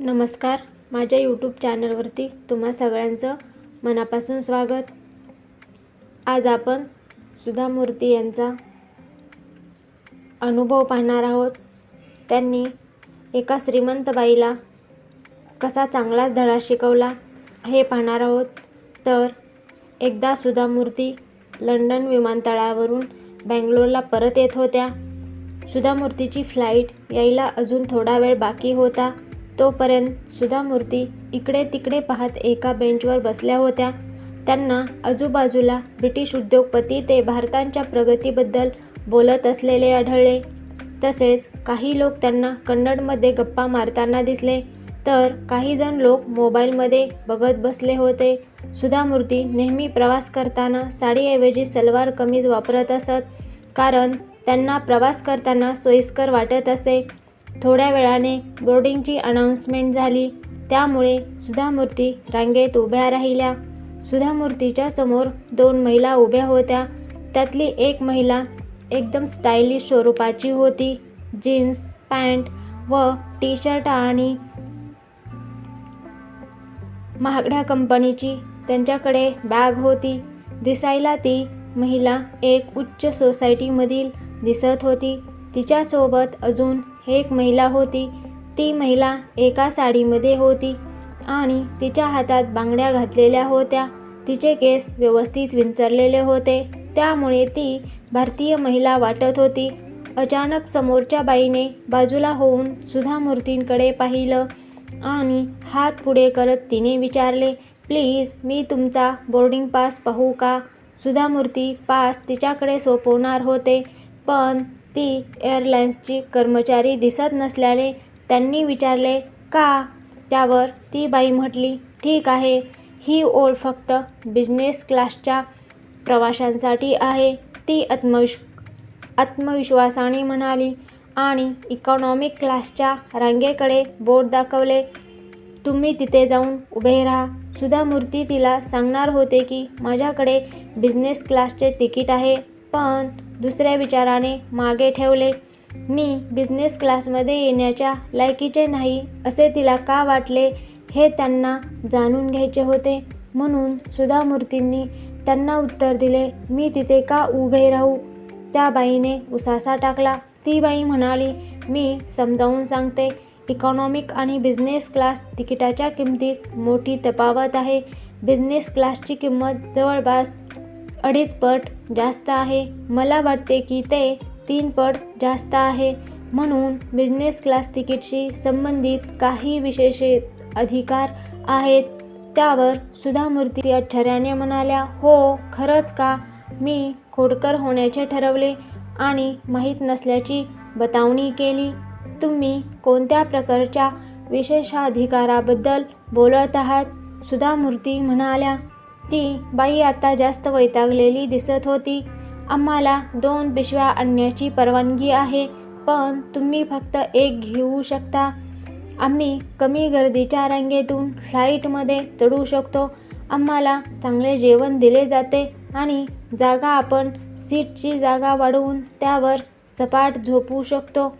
नमस्कार, माझ्या यूट्यूब चॅनलवरती तुम्हा सगळ्यांचं मनापासून स्वागत। आज आपण सुधा मूर्ती यांचा अनुभव पाहणार आहोत। त्यांनी एका श्रीमंत बाईला कसा चांगलाच धडा शिकवला हे पाहणार आहोत। तर एकदा सुधा मूर्ती लंडन विमानतळावरून बेंगलोरला परत येत होत्या। सुधा मूर्तीची फ्लाईट यायला अजून थोडा वेळ बाकी होता। तोपर्यंत सुधा मूर्ती इकडे तिकडे पाहत एका बेंचवर बसल्या होत्या। त्यांना आजूबाजूला ब्रिटिश उद्योगपती ते भारताच्या प्रगतीबद्दल बोलत असलेले आढळले। तसेच काही लोक त्यांना कन्नडमध्ये गप्पा मारताना दिसले, तर काही जण लोक मोबाईलमध्ये बघत बसले होते। सुधा मूर्ती नेहमी प्रवास करताना साडीऐवजी सलवार कमीज वापरत असत, कारण त्यांना प्रवास करताना सोयीस्कर वाटत असे। थोड्या वेळाने बोर्डिंगची अनाउन्समेंट झाली, त्यामुळे सुधा मूर्ती रांगेत उभ्या राहिल्या। सुधा मूर्तीच्या समोर दोन महिला उभ्या होत्या। त्यातली एक महिला एकदम स्टायलिश स्वरूपाची होती। जीन्स पॅन्ट व टी शर्ट आणि महागड्या कंपनीची त्यांच्याकडे बॅग होती। दिसायला ती महिला एक उच्च सोसायटीमधील दिसत होती। तिच्यासोबत अजून एक महिला होती। ती महिला एका साडीमध्ये होती आणि तिच्या हातात बांगड्या घातलेल्या होत्या। तिचे केस व्यवस्थित विंचरलेले होते, त्यामुळे ती भारतीय महिला वाटत होती। अचानक समोरच्या बाईने बाजूला होऊन सुधा मूर्तींकडे पाहिलं आणि हात पुढे करत तिने विचारले, "प्लीज, मी तुमचा बोर्डिंग पास पाहू का?" सुधा मूर्ती पास तिच्याकडे सोपवणार होते, पण ती एअरलाइन्सची कर्मचारी दिसत नसल्याने त्यांनी विचारले, "का?" त्यावर ती बाई म्हटली, "ठीक आहे, ही ओळ फक्त बिझनेस क्लासच्या प्रवाशांसाठी आहे." ती आत्मविश्वासाने म्हणाली आणि इकॉनॉमिक क्लासच्या रांगेकडे बोट दाखवले, "तुम्ही तिथे जाऊन उभे राहा." सुधा मूर्ती तिला सांगणार होते की माझ्याकडे बिझनेस क्लासचे तिकीट आहे, पण दुसऱ्या विचाराने मागे ठेवले। मी बिझनेस क्लासमध्ये येण्याच्या लायकीचे नाही असे तिला का वाटले हे त्यांना जाणून घ्यायचे होते। म्हणून सुधा मूर्तींनी त्यांना उत्तर दिले, "मी तिथे का उभे राहू?" त्या बाईने उसासा टाकला। ती बाई म्हणाली, "मी समजावून सांगते, इकॉनॉमिक आणि बिझनेस क्लास तिकिटाच्या किमतीत मोठी तफावत आहे। बिझनेस क्लासची किंमत जवळपास 2.5 पट जास्त आहे। मला वाटते की ते 3 पट जास्त आहे। म्हणून बिझनेस क्लास तिकीटशी संबंधित काही विशेष अधिकार आहेत." त्यावर सुधा मूर्ती आश्चर्याने म्हणाल्या, "हो, खरंच का? मी खोडकर होण्याचे ठरवले आणि माहीत नसल्याची बतावणी केली." "तुम्ही कोणत्या प्रकारच्या विशेषाधिकाराबद्दल बोलत आहात?" सुधा मूर्ती म्हणाल्या। ती बाई आता जास्त वैतागलेली दिसत होती। "आम्हाला 2 पिशव्या आणण्याची परवानगी आहे, पण तुम्ही फक्त एक घेऊ शकता। आम्ही कमी गर्दीच्या रांगेतून फ्लाईटमध्ये चढू शकतो। आम्हाला चांगले जेवण दिले जाते आणि जागा आपण सीटची जागा वाढवून त्यावर सपाट झोपू शकतो।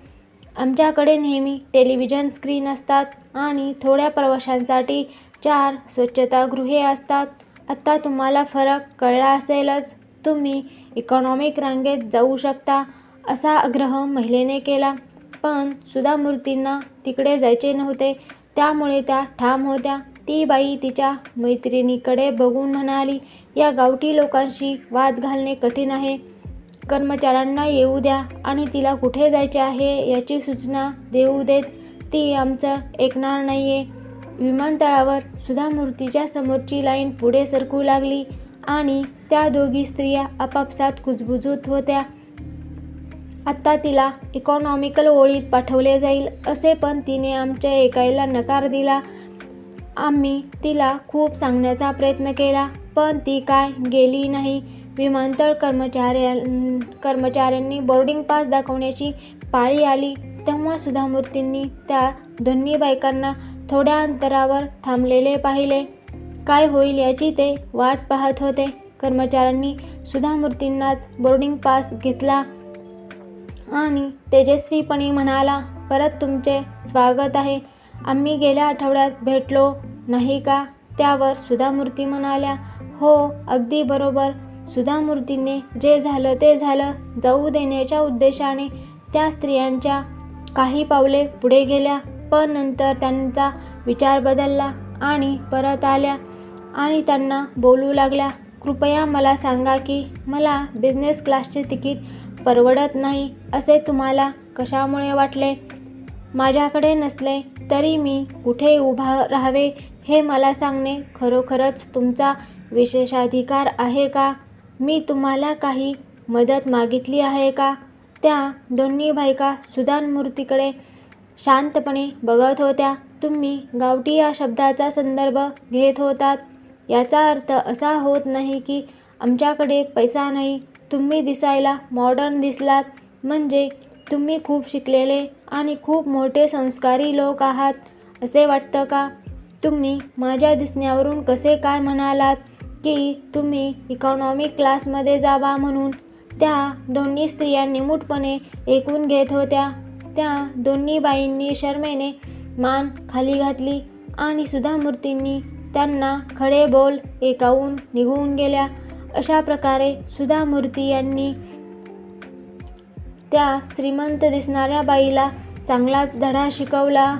आमच्याकडे नेहमी टेलिव्हिजन स्क्रीन असतात आणि थोड्या प्रवाशांसाठी 4 स्वच्छतागृहे असतात। आता तुम्हाला फरक कळला असेलच। तुम्ही इकॉनॉमिक रांगेत जाऊ शकता." असा आग्रह महिलेने केला, पण सुधा मूर्तींना तिकडे जायचे नव्हते, त्यामुळे त्या ठाम होत्या। ती बाई तिच्या मैत्रिणीकडे बघून म्हणाली, "या गावठी लोकांशी वाद घालणे कठीण आहे। कर्मचाऱ्यांना येऊ द्या आणि तिला कुठे जायचे आहे याची सूचना देऊ देत। ती आमचं ऐकणार नाहीये." विमानतळावर सुधा मूर्तीच्या समोरची लाईन पुढे सरकू लागली आणि त्या दोघी स्त्रिया आपापसात कुजबुजत होत्या। आता तिला इकॉनॉमिकल ओळीत पाठवले जाईल असे, पण तिने आमचे ऐकायला नकार दिला। आम्ही तिला खूप सांगण्याचा प्रयत्न केला, पण ती काय गेली नाही। विमानतळ कर्मचाऱ्यांनी बोर्डिंग पास दाखवण्याची पाळी आली, तेव्हा सुधा मूर्तींनी त्या दोन्ही बायकांना थोड्या अंतरावर थांबलेले पाहिले। काय होईल याची ते वाट पाहत होते। कर्मचाऱ्यांनी सुधा मूर्तींनाच बोर्डिंग पास घेतला आणि तेजस्वीपणे म्हणाला, "परत तुमचे स्वागत आहे. आम्ही गेल्या आठवड्यात भेटलो नाही का? त्यावर सुधामूर्ती म्हणाल्या, हो अगदी बरोबर. सुधामूर्तीने जे झालं ते झालं जाऊ देण्याच्या उद्देशाने त्या स्त्रियांच्या काही पावले पुढे गेल्या, पण नंतर त्यांचा विचार बदलला आणि परत आल्या आणि त्यांना बोलू लागल्या, कृपया मला सांगा की मला बिझनेस क्लासचे तिकीट परवडत नाही असे तुम्हाला कशामुळे वाटले? माझ्याकडे नसले तरी मी कुठे उभा राहावे हे मला सांगणे खरोखरच तुमचा विशेषाधिकार आहे का? मी तुम्हाला काही मदत मागितली आहे का? त्या दोन्ही बायका सुधामूर्तीकडे शांतपणे बघत होत्या. तुम्ही गावठी या शब्दाचा संदर्भ घेत होतात. याचा अर्थ असा होत नाही की आमच्याकडे पैसा नाही. तुम्ही दिसायला मॉडर्न दिसलात म्हणजे तुम्ही खूप शिकलेले आणि खूप मोठे संस्कारी लोक आहात असे वाटतं का? तुम्ही माझ्या दिसण्यावरून कसे काय म्हणालात की तुम्ही इकॉनॉमी क्लासमध्ये जावा म्हणून? त्या दोन्ही स्त्रिया निमूटपणे ऐकून घेत होत्या. त्या दोन्ही बाईंनी शरमेने मान खाली घातली आणि सुधामूर्तींनी त्यांना खडे बोल ऐकावून निघून गेल्या. अशा प्रकारे सुधामूर्ती यांनी त्या श्रीमंत दिसणाऱ्या बाईला चांगलाच धडा शिकवला.